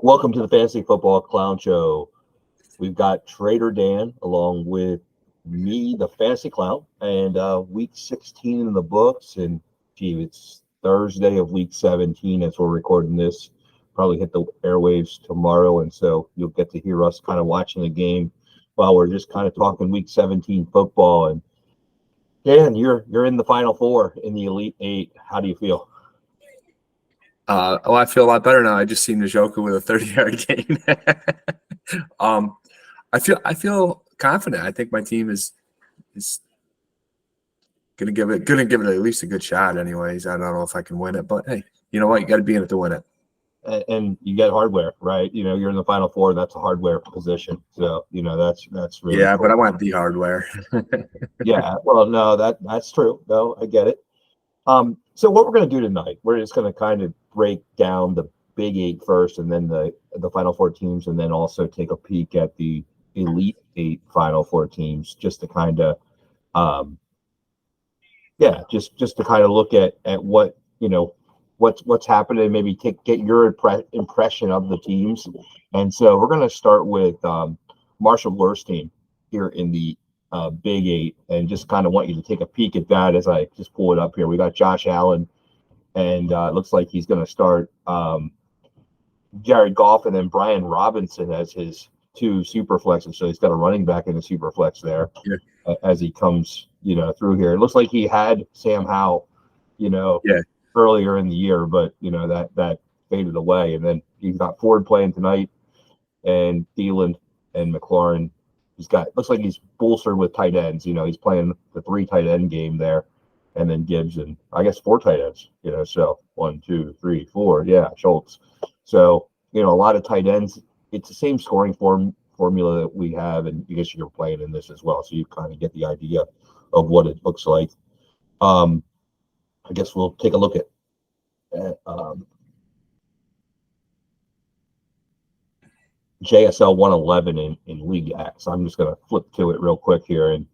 Welcome to the Fantasy Football Clown Show. We've got Trader Dan along with me, the Fantasy Clown, and week 16 in the books. And gee, it's Thursday of week 17 as we're recording this. Probably hit the airwaves tomorrow, and so you'll get to hear us kind of watching the game while we're just kind of talking week 17 football. And Dan, you're in the Final Four in the Elite Eight. How do you feel? I feel a lot better now. I just seen Njoku with a 30-yard gain. I feel confident. I think my team is gonna give it at least a good shot. Anyways, I don't know if I can win it, but hey, you know what? You got to be in it to win it. And you get hardware, right? You know, you're in the Final Four. That's a hardware position. So that's really cool. But I want the hardware. Yeah, well, no, that's true. No, I get it. So what we're going to do tonight, we're just going to kind of break down the Big Eight first, and then the Final Four teams, and then also take a peek at the Elite Eight Final Four teams, just to kind of, just to kind of look at what what's happening, maybe get your impression of the teams. And so we're going to start with Marshall Lur's team here in the Big Eight, and just kind of want you to take a peek at that as I just pull it up here. We got Josh Allen, and it looks like he's going to start Jared Goff and then Brian Robinson as his two super flexes. So he's got a running back in the super flex there as he comes, through here. It looks like he had Sam Howell, earlier in the year, but that faded away. And then he's got Ford playing tonight, and Thielen and McLaurin. Looks like he's bolstered with tight ends. He's playing the 3 tight end game there, and then Gibbs and I guess 4 tight ends. So 1, 2, 3, 4. Yeah, Schultz. So a lot of tight ends. It's the same scoring formula that we have, and I guess you're playing in this as well, so you kind of get the idea of what it looks like. I guess we'll take a look at JSL 111 in League X. I'm just going to flip to it real quick here, and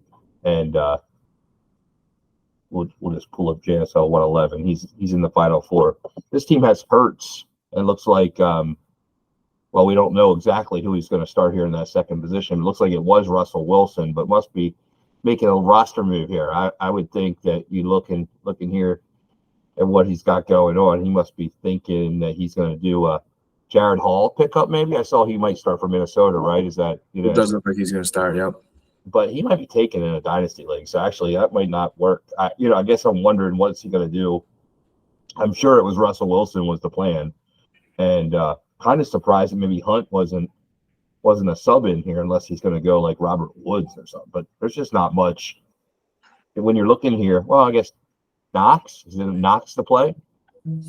we'll just pull up JSL 111. He's in the Final Four. This team has Hurts, and it looks like we don't know exactly who he's going to start here in that second position. It looks like it was Russell Wilson, but must be making a roster move here. I would think that you looking here at what he's got going on, he must be thinking that he's going to do a Jared Hall pickup, maybe. I saw he might start for Minnesota, right? Is that It does look like he's going to start, yep. But he might be taken in a dynasty league, so actually that might not work. I guess I'm wondering what's he going to do. I'm sure it was Russell Wilson was the plan, and kind of surprised that maybe Hunt wasn't a sub in here, unless he's going to go like Robert Woods or something. But there's just not much when you're looking here. Well, I guess Knox is it Knox to play?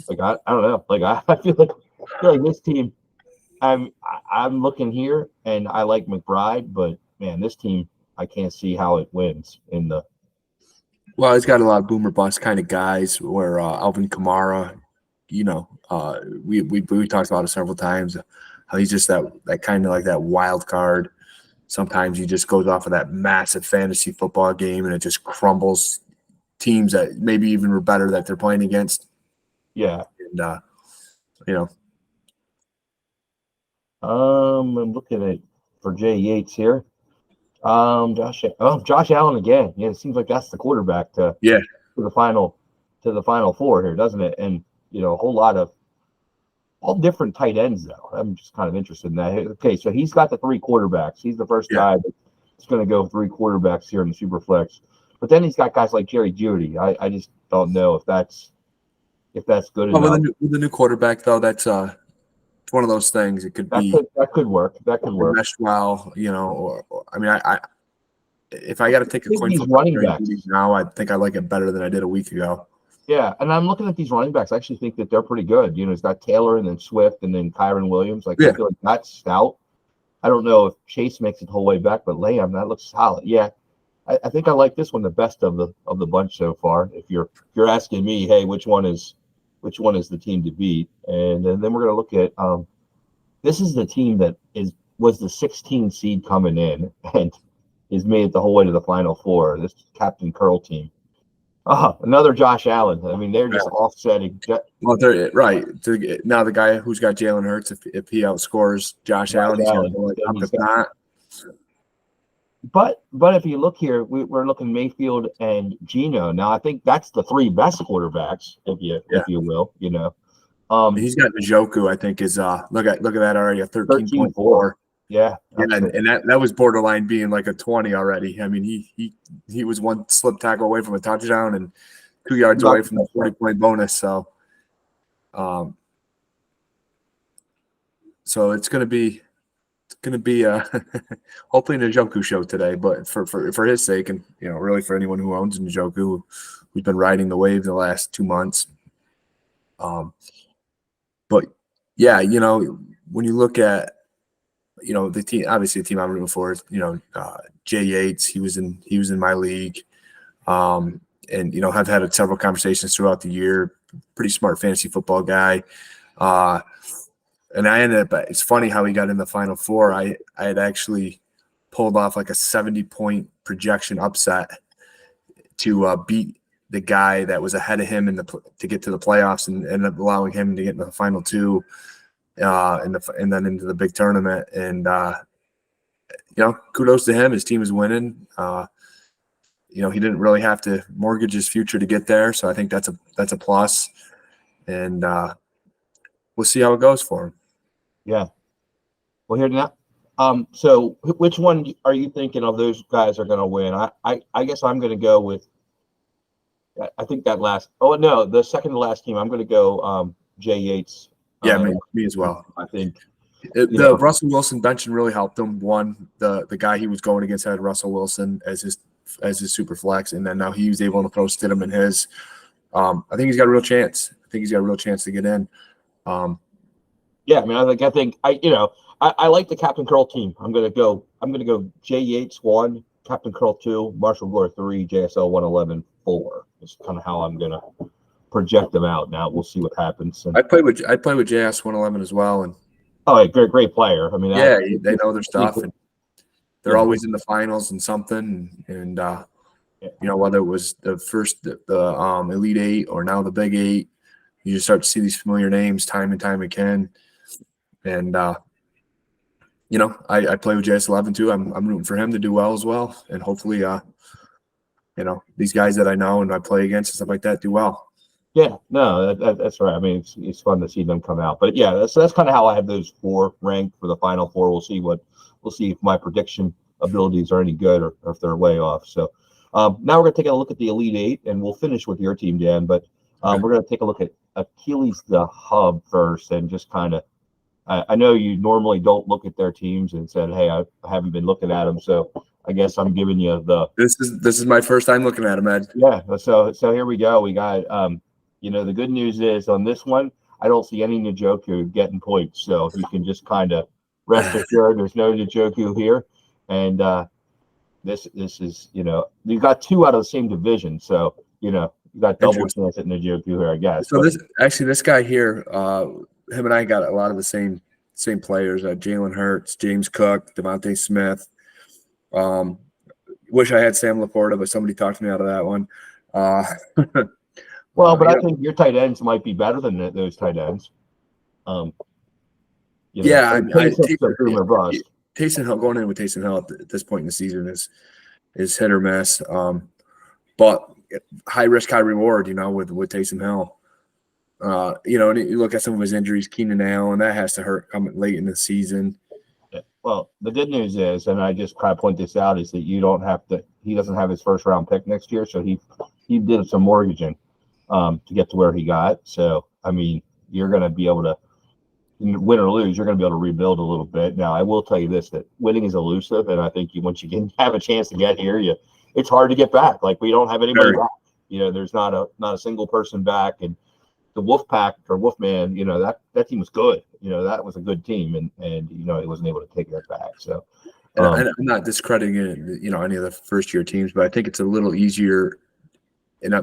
Like I don't know. Like I feel like this team. I'm looking here, and I like McBride, but man, this team I can't see how it wins in the. Well, it's got a lot of boomer bust kind of guys. Where Alvin Kamara, we talked about it several times. How he's just that kind of like that wild card. Sometimes he just goes off of that massive fantasy football game, and it just crumbles teams that maybe even were better that they're playing against. Yeah, and I'm looking at for Jay Yates here. Josh Allen again. Yeah, it seems like that's the quarterback to the final four here, doesn't it? And a whole lot of all different tight ends though. I'm just kind of interested in that. Okay, so he's got the 3 quarterbacks. He's the first guy that's going to go 3 quarterbacks here in the Superflex. But then he's got guys like Jerry Jeudy. I just don't know if that's good enough. With the new quarterback though, that's it's one of those things. It could be that could work. That could work. Mesh well, if I got to take a coin flip running backs now, I think I like it better than I did a week ago. Yeah, and I'm looking at these running backs. I actually think that they're pretty good. It's got Taylor and then Swift and then Kyron Williams. I feel like that's stout. I don't know if Chase makes it the whole way back, but Lamb, that looks solid. Yeah, I think I like this one the best of the bunch so far. If you're asking me, hey, which one is the team to beat? And then we're going to look at this is the team that was the 16 seed coming in and is made it the whole way to the Final Four. This Captain Curl team. Another Josh Allen. I mean, they're just offsetting. Well, they're right. Now the guy who's got Jalen Hurts, if he outscores Josh Allen, he's going to go up. If not, but if you look here, we're looking Mayfield and Geno. Now I think that's the three best quarterbacks, if you will. He's got Njoku. I think is look at that already, a 13.4. Yeah, and that was borderline being like a 20 already. I mean, he was one slip tackle away from a touchdown and 2 yards away from the 40-point bonus. So, so it's going to be hopefully an Njoku show today. But for his sake, and really for anyone who owns Njoku, we've been riding the wave the last 2 months. But yeah, when you look at the team, obviously the team I'm rooting for is, Jay Yates. He was in my league. And, have had several conversations throughout the year. Pretty smart fantasy football guy. And I ended up, it's funny how he got in the Final Four. I had actually pulled off like a 70-point projection upset to beat the guy that was ahead of him to get to the playoffs, and ended up allowing him to get into the final two. And then into the big tournament, and kudos to him. His team is winning. He didn't really have to mortgage his future to get there, so I think that's a plus. And we'll see how it goes for him. Yeah. Well, here now. So which one are you thinking of those guys are going to win? I guess I'm going to go with. I think that last. Oh no, the second to last team. I'm going to go Jay Yates. Yeah, me as well. I think the Russell Wilson benching really helped him. One, the guy he was going against had Russell Wilson as his super flex, and then now he was able to throw Stidham in his. I think he's got a real chance. To get in. Yeah, I mean, I think I like the Captain Curl team. I'm gonna go Jay Yates 1, Captain Curl 2, Marshall Gore 3, JSL 111 4. It's kind of how I'm gonna project them out. Now we'll see what happens. And I play with JS 111 as well, and great player. I mean, they know their stuff, and they're always in the finals and something. And whether it was the first the Elite Eight or now the Big Eight, you just start to see these familiar names time and time again. And I play with JS 11 too. I'm rooting for him to do well as well, and hopefully these guys that I know and I play against and stuff like that do well. Yeah, no, that's right. I mean, it's fun to see them come out. But yeah, that's kind of how I have those four ranked for the Final Four. We'll see if my prediction abilities are any good or if they're way off. So now we're going to take a look at the Elite Eight, and we'll finish with your team, Dan. But we're going to take a look at Achilles the Hub first, and just kind of. I know you normally don't look at their teams and said, "Hey, I haven't been looking at them," so I guess I'm giving you the. This is my first time looking at them, Ed. Yeah, so here we go. We got the good news is on this one, I don't see any Njoku getting points, so you can just kind of rest assured there's no Njoku here, and this is you got two out of the same division, so you got double chance at Njoku here, I guess. So this guy here. Him and I got a lot of the same players. Jalen Hurts, James Cook, Devontae Smith. Wish I had Sam Laporta, but somebody talked me out of that one. But I think your tight ends might be better than those tight ends. Taysom Hill, going in with Taysom Hill at this point in the season is hit or miss. But high risk, high reward. With Taysom Hill. And you look at some of his injuries, Keenan Allen, that has to hurt coming late in the season. Yeah. Well, the good news is, and I just kind of point this out, is that you don't have to. He doesn't have his first round pick next year, so he did some mortgaging to get to where he got. So I mean, you're going to be able to win or lose. You're going to be able to rebuild a little bit. Now, I will tell you this: that winning is elusive, and I think once you can have a chance to get here, it's hard to get back. Like we don't have anybody back. There's not a single person back, and the Wolfpack or Wolfman, that team was good. That was a good team, and he wasn't able to take that back. So, I'm not discrediting any of the first year teams, but I think it's a little easier, and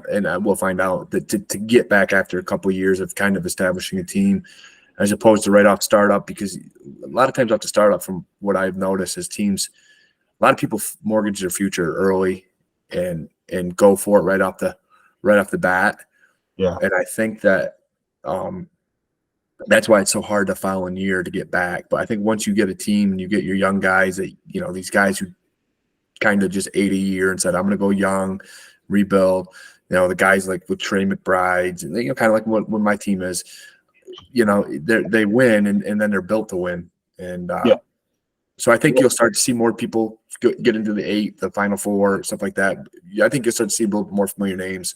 we'll find out that to get back after a couple of years of kind of establishing a team, as opposed to right off startup. Because a lot of times off the startup, from what I've noticed, is teams, a lot of people mortgage their future early and go for it right right off the bat. Yeah. And I think that that's why it's so hard the following year to get back. But I think once you get a team and you get your young guys that, these guys who kind of just ate a year and said, I'm going to go young, rebuild, the guys like with Trey McBride's and, kind of like what my team is, they win and then they're built to win. And so I think you'll start to see more people get into the 8, the Final Four, stuff like that. I think you'll start to see a little more familiar names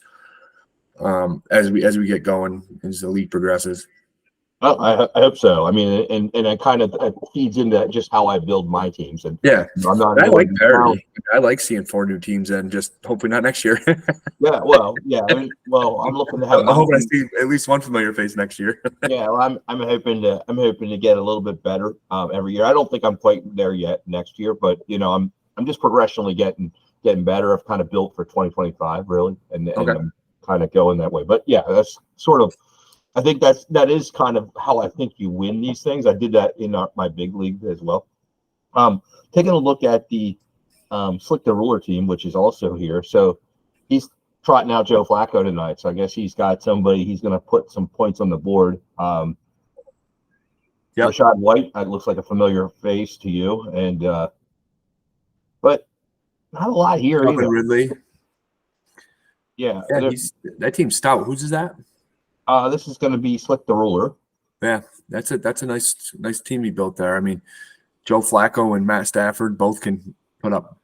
as we get going as the league progresses. Well, I hope so. I mean, and it kind of feeds into just how I build my teams. And yeah, I'm not. I like parity. I like seeing 4 new teams and just hopefully not next year. Yeah, well, yeah. I mean, I'm looking to have. I hope I see at least one familiar face next year. Yeah, well, I'm hoping to get a little bit better every year. I don't think I'm quite there yet next year, but I'm just progressionally getting better. I've kind of built for 2025 really, and I'm kind of going that way. But yeah, that's sort of. I think that is kind of how I think you win these things. I did that in my big league as well. Taking a look at the Slick the Ruler team, which is also here. So he's trotting out Joe Flacco tonight. So I guess he's got somebody he's going to put some points on the board. Rashad White, that looks like a familiar face to you, and but not a lot here either. Ridley. Yeah, that team's stout. Whose is that? This is going to be Slick the Ruler. Yeah, that's a nice team he built there. I mean, Joe Flacco and Matt Stafford both can put up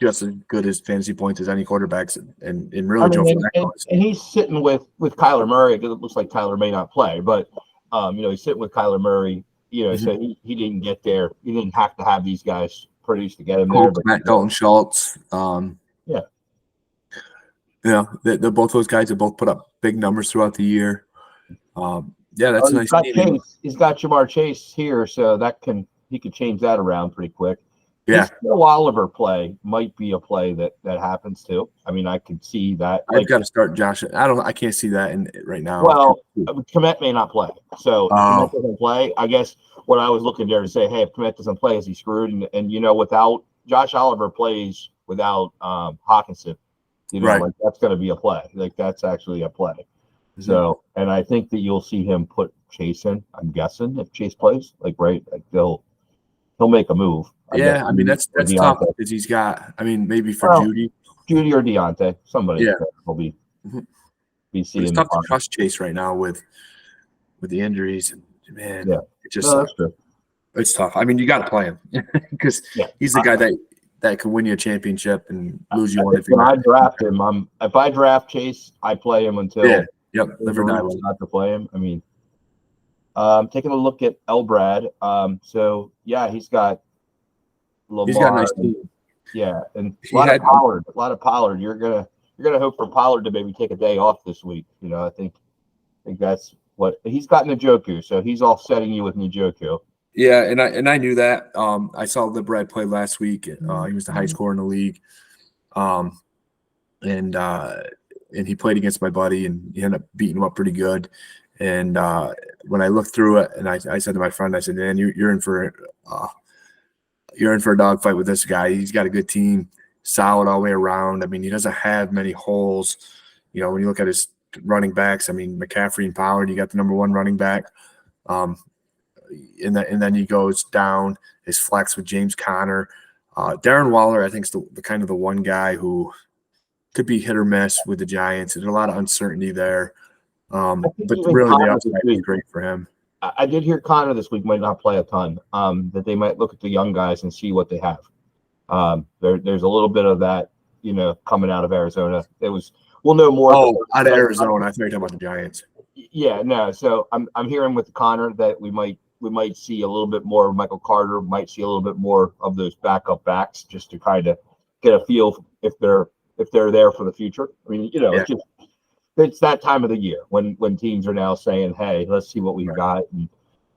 just as good as fantasy points as any quarterbacks, and really Joe Flacco. And he's sitting with Kyler Murray. It looks like Kyler may not play, but he's sitting with Kyler Murray. So he didn't get there. He didn't have to have these guys produce to get him there. But Matt Dalton Schultz. Both those guys have both put up big numbers throughout the year. That's a nice team. He's got Jamar Chase here, so he could change that around pretty quick. Yeah, Will Oliver play might be a play that happens too. I mean, I could see that. I've got to start Josh. I can't see that right now. Well, Kmet may not play, so if Kmet doesn't play, I guess what I was looking there to say, hey, if Kmet doesn't play, is he screwed? And without Josh Oliver plays without Hawkinson. Right. Like that's going to be a play. Like that's actually a play. Mm-hmm. So, and I think that you'll see him put Chase in. I'm guessing if Chase plays, like he'll make a move. Yeah, I mean that's tough because he's got. I mean, maybe for Judy or Deontay, somebody. Yeah, will be But seeing. it's tough to trust Chase right now with the injuries, and man, it just it's tough. I mean, you got to play him because he's the guy that could win you a championship and lose you one. When I draft him, if I draft Chase, I play him until live or die. Not to play him. I mean, taking a look at Elbrad. So he's got Lamar. He's got a nice team. And a lot of Pollard. You're gonna hope for Pollard to maybe take a day off this week. I think that's what he's got Njoku, so he's offsetting you with Njoku. Yeah, and I knew that. I saw Brad play last week. He was the high scorer in the league, and he played against my buddy, and he ended up beating him up pretty good. And when I looked through it, and I said to my friend, I said, "Man, you're in for a dogfight with this guy. He's got a good team, solid all the way around. I mean, he doesn't have many holes. When you look at his running backs, I mean, McCaffrey and Pollard, you got the number 1 running back." And then he goes down his flex with James Conner. Darren Waller, I think, is the kind of the one guy who could be hit or miss with the Giants. There's a lot of uncertainty there. But really, the upside is great for him. I did hear Conner this week might not play a ton, that they might look at the young guys and see what they have. There's a little bit of that, coming out of Arizona. We'll know more. Oh, out of Arizona. I thought you were talking about the Giants. Yeah, no. So I'm hearing with Conner that we might see a little bit more of Michael Carter, might see a little bit more of those backup backs just to kind of get a feel if they're there for the future. I mean, it's that time of the year when teams are now saying, hey, let's see what we've got.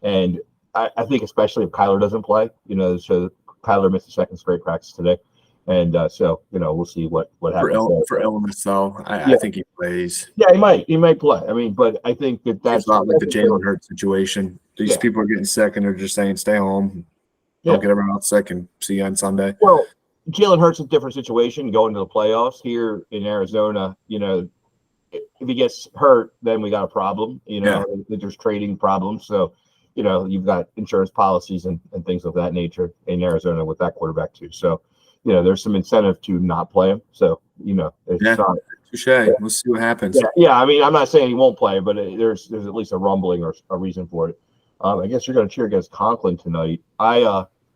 And I think especially if Kyler doesn't play, so Kyler missed the second straight practice today. And so, we'll see what happens. For illness, though, I think he plays. Yeah, he might play. I mean, but I think that's not like the Jalen Hurts situation. These people are getting sick and they're just saying, stay home. Don't get everyone else sick and see you on Sunday. Well, Jalen Hurts is a different situation going to the playoffs here in Arizona. If he gets hurt, then we got a problem. There's trading problems. So, you've got insurance policies and things of that nature in Arizona with that quarterback too. So, there's some incentive to not play him. So, it's not. Touche. We'll see what happens. Yeah. I mean, I'm not saying he won't play, but there's at least a rumbling or a reason for it. I guess you're going to cheer against Conklin tonight.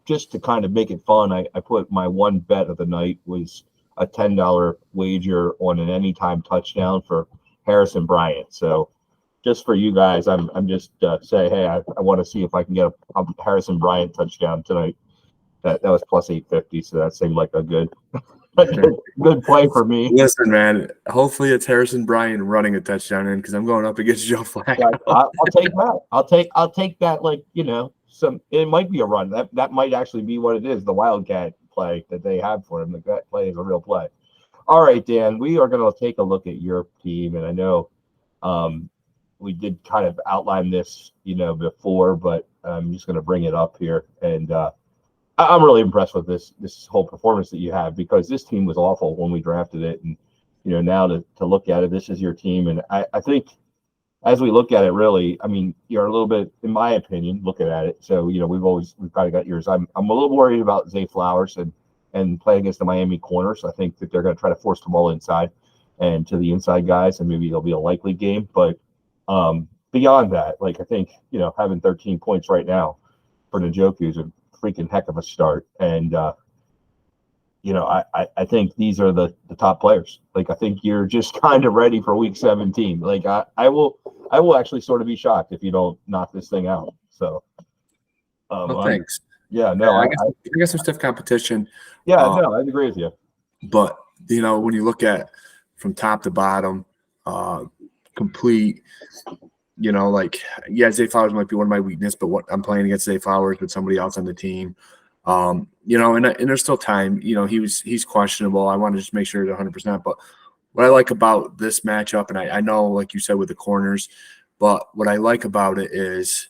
Just to kind of make it fun, I put my one bet of the night was a $10 wager on an anytime touchdown for Harrison Bryant. So just for you guys, I'm just saying, hey, I want to see if I can get a Harrison Bryant touchdown tonight. That was plus 850, so that seemed like a good play for me. Listen, man, hopefully it's Harrison Bryant running a touchdown in because I'm going up against Joe Flacco. Yeah, I'll take that. I'll take that. It might be a run. That might actually be what it is. The Wildcat play that they have for him. That play is a real play. All right, Dan, we are going to take a look at your team, and I know we did kind of outline this, before, but I'm just going to bring it up here. And I'm really impressed with this whole performance that you have, because this team was awful when we drafted it, and now to look at it, this is your team, and I think as we look at it, really, I mean, you're a little bit, in my opinion, looking at it. So we've kind of got yours. I'm a little worried about Zay Flowers and playing against the Miami corners. I think that they're going to try to force the ball inside and to the inside guys, and maybe it'll be a likely game. But beyond that, I think having 13 points right now for Njoku is a freaking heck of a start. And I think these are the top players. I think you're just kind of ready for week 17. I will actually sort of be shocked if you don't knock this thing out. So thanks. Yeah, no, I guess there's stiff competition. Yeah, no, I agree with you. But when you look at from top to bottom, complete, Zay Flowers might be one of my weaknesses, but what I'm playing against Zay Flowers with somebody else on the team, and there's still time. He's questionable. I want to just make sure it's 100%. But what I like about this matchup, and I know, like you said, with the corners, but what I like about it is,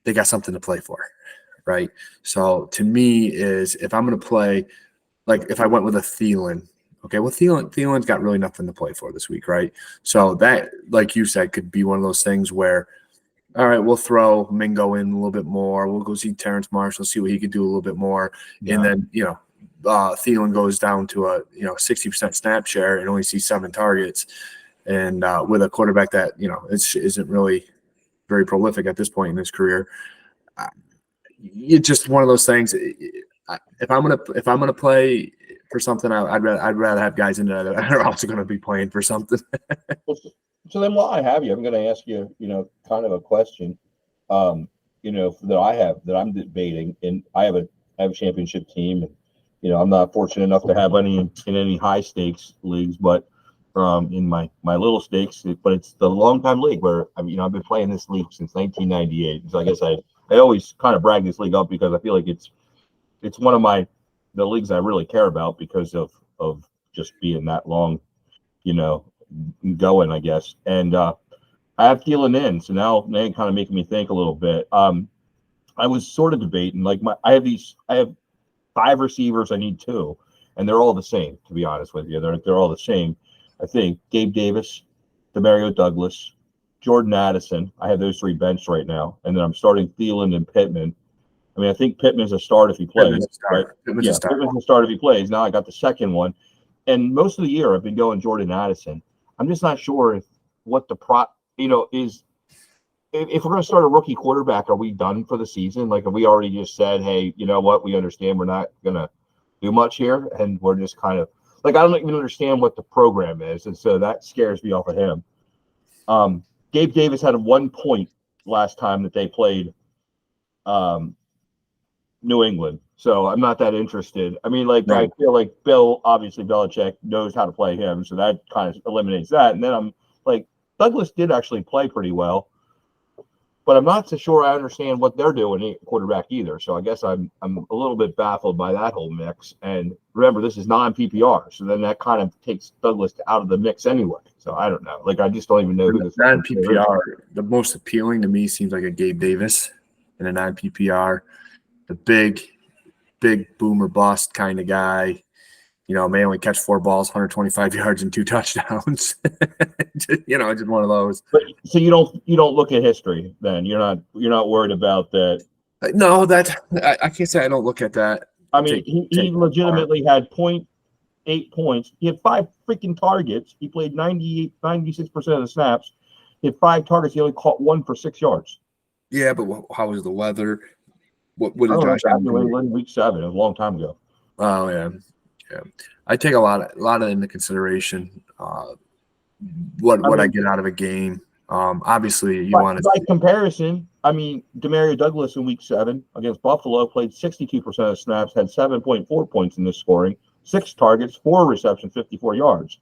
they got something to play for, right? So to me, is if I'm going to play, if I went with a Thielen. Okay, well, Thielen's got really nothing to play for this week, right? So that, like you said, could be one of those things where, all right, we'll throw Mingo in a little bit more. We'll go see Terrence Marshall, see what he could do a little bit more. Yeah. And then, Thielen goes down to a, 60% snap share and only sees 7 targets. And with a quarterback that, isn't really very prolific at this point in his career, it's just one of those things. If I'm gonna play for something, I'd rather have guys in there that are also going to be playing for something. So then, while I have you, I'm going to ask you, kind of a question, that I'm debating, and I have a championship team, and I'm not fortunate enough to have any in any high stakes leagues, but in my little stakes, but it's the long time league where I've been playing this league since 1998. So I guess I always kind of brag this league up because I feel like it's one of the leagues I really care about because of just being that long, going, I guess. And I have Thielen in, so now they kind of making me think a little bit. I was sort of debating, I have 5 receivers, I need 2, and they're all the same, to be honest with you. They're all the same. I think Gabe Davis, Demario Douglas, Jordan Addison. I have those 3 benched right now, and then I'm starting Thielen and Pittman. I mean, I think Pittman's a start if he plays. Pittman's a start if he plays. Now I got the second one. And most of the year I've been going Jordan Addison. I'm just not sure is if we're going to start a rookie quarterback, are we done for the season? Have we already just said, hey, you know what? We understand we're not going to do much here. And we're just kind of I don't even understand what the program is. And so that scares me off of him. Gabe Davis had 1 point last time that they played New England. So I'm not that interested. I mean, right. I feel like obviously Belichick knows how to play him. So that kind of eliminates that. And then I'm Douglas did actually play pretty well, but I'm not so sure I understand what they're doing at quarterback either. So I guess I'm a little bit baffled by that whole mix. And remember, this is non-PPR. So then that kind of takes Douglas out of the mix anyway. So I don't know. I just don't even know who this non-PPR. The most appealing to me seems like a Gabe Davis in a non-PPR. The big big boomer bust kind of guy. May only catch 4 balls, 125 yards, and 2 touchdowns. Just one of those. But so you don't look at history then. You're not worried about that. No, I can't say I don't look at that. I mean, he legitimately had 0.8 points. He had 5 freaking targets. He played 96% of the snaps. He had 5 targets. He only caught 1 for 6 yards. Yeah, but how was the weather? What did Josh New England week 7? It was a long time ago. Oh yeah. I take a lot of into consideration what I get out of a game. Obviously, you want to. By comparison, I mean, Demario Douglas in week 7 against Buffalo played 62% of snaps, had 7.4 points in this scoring, 6 targets, 4 receptions, 54 yards.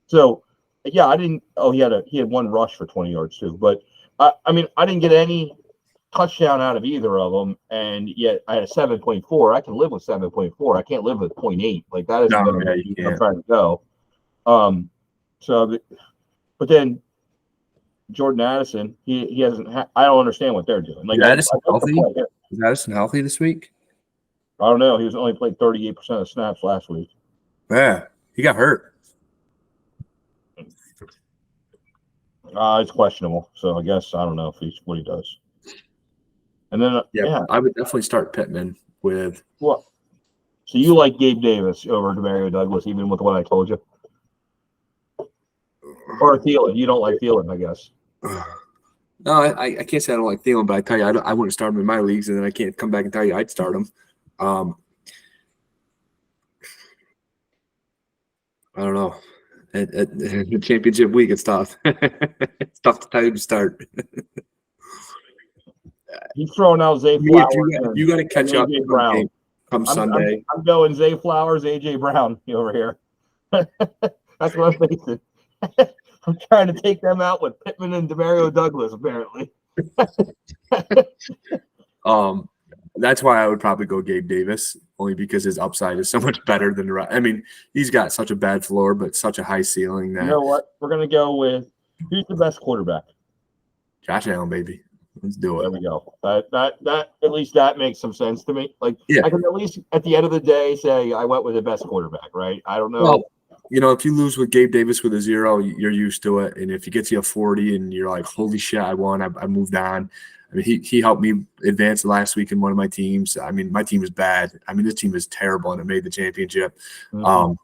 So, yeah, I didn't. Oh, he had 1 rush for 20 yards too. But I mean, I didn't get any touchdown out of either of them, and yet I had a 7.4. I can live with 7.4. I can't live with 0.8. Like that is I'm trying to go. But then Jordan Addison, he hasn't. I don't understand what they're doing. Like, is Addison healthy this week? I don't know. He was only played 38% of snaps last week. Yeah, he got hurt. It's questionable. So I guess I don't know what he does. And then I would definitely start Pittman with what? So you like Gabe Davis over Demario Douglas, even with what I told you, or Thielen? You don't like Thielen, I guess. No, I can't say I don't like Thielen, but I tell you, I wouldn't start him in my leagues, and then I can't come back and tell you I'd start him. I don't know. At the championship week, it's tough. It's tough to tell you to start. He's throwing out Zay Flowers. You got to catch up. AJ Brown. Come Sunday. I'm going Zay Flowers, AJ Brown over here. That's what I'm facing. I'm trying to take them out with Pittman and Demario Douglas, apparently. That's why I would probably go Gabe Davis, only because his upside is so much better than the rest. I mean, he's got such a bad floor, but such a high ceiling. That, you know what? We're going to go with who's the best quarterback? Josh Allen, baby. Let's do it. There we go. That at least that makes some sense to me. Like, yeah. I can at least at the end of the day say I went with the best quarterback, right? I don't know. Well, if you lose with Gabe Davis with a 0, you're used to it. And if he gets you a 40 and you're like, holy shit, I won, I moved on. I mean, he helped me advance last week in one of my teams. I mean, my team is bad. I mean, this team is terrible, and it made the championship. Mm-hmm.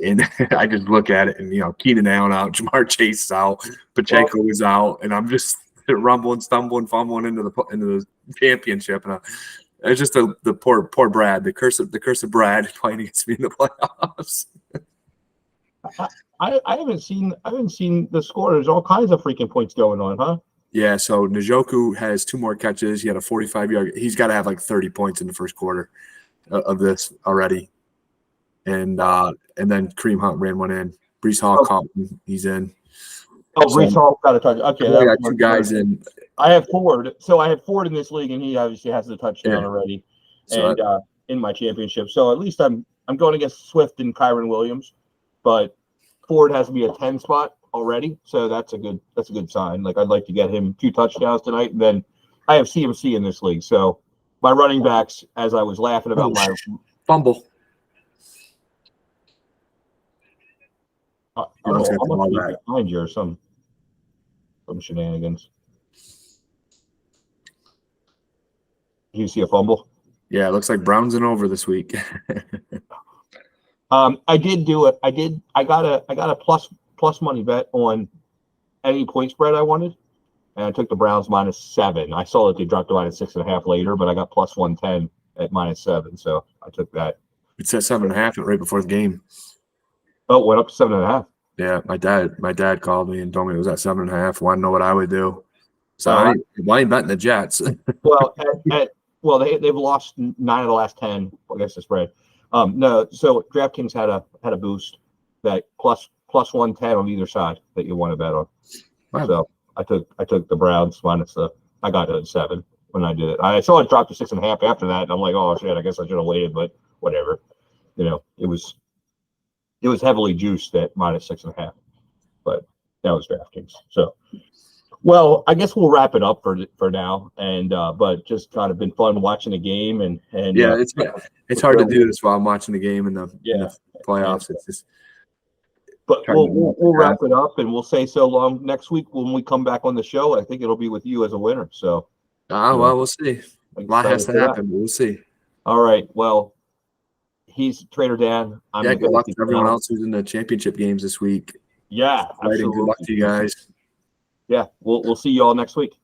And I just look at it, and Keenan Allen out, Jamar Chase is out, Pacheco is out, and I'm just rumbling, stumbling, fumbling into the championship. And it's just the poor Brad, the curse of Brad playing against me in the playoffs. I haven't seen the score. There's all kinds of freaking points going on, huh? Yeah, so Njoku has 2 more catches. He had a 45-yard. He's got to have like 30 points in the first quarter of this already. And then Kareem Hunt ran one in. Breece Hall caught him. He's in. Oh, Breece Hall got a touchdown. Okay, I got 2 guys in. I have Ford. So I have Ford in this league, and he obviously has the touchdown already. So and in my championship. So at least I'm going against Swift and Kyron Williams, but Ford has me a 10 spot already, so that's a good sign. Like, I'd like to get him 2 touchdowns tonight, and then I have CMC in this league. So my running backs, as I was laughing about my fumble. I'm behind you or some shenanigans. You see a fumble? Yeah, it looks like Brown's in over this week. I did do it. I got a plus money bet on any point spread I wanted, and I took the Browns -7. I saw that they dropped to -6.5 later, but I got plus 110 at -7, so I took that. It said 7.5 right before the game. Oh, it went up to 7.5. Yeah, my dad called me and told me it was at 7.5. Wanted to know what I would do. So I ain't betting the Jets. Well, they've lost 9 of the last 10 against the spread. No, so DraftKings had a boost that plus 110 on either side that you want to bet on. Wow. So I took the Browns I got it at 7 when I did it. I saw it drop to 6.5 after that, and I'm like, oh shit, I guess I should have waited, but whatever. It was heavily juiced at -6.5, but that was DraftKings. So Well, I guess we'll wrap it up for now, and but just kind of been fun watching the game, and yeah, it's hard to do this while I'm watching the game in the playoffs. It's just. But we'll wrap it up, and we'll say so long next week when we come back on the show. I think it'll be with you as a winner. So, well, we'll see. A lot has to happen, but we'll see. All right. Well, he's Trader Dan. Good luck to everyone else who's in the championship games this week. Yeah, absolutely. Good luck to you guys. Yeah, we'll see you all next week.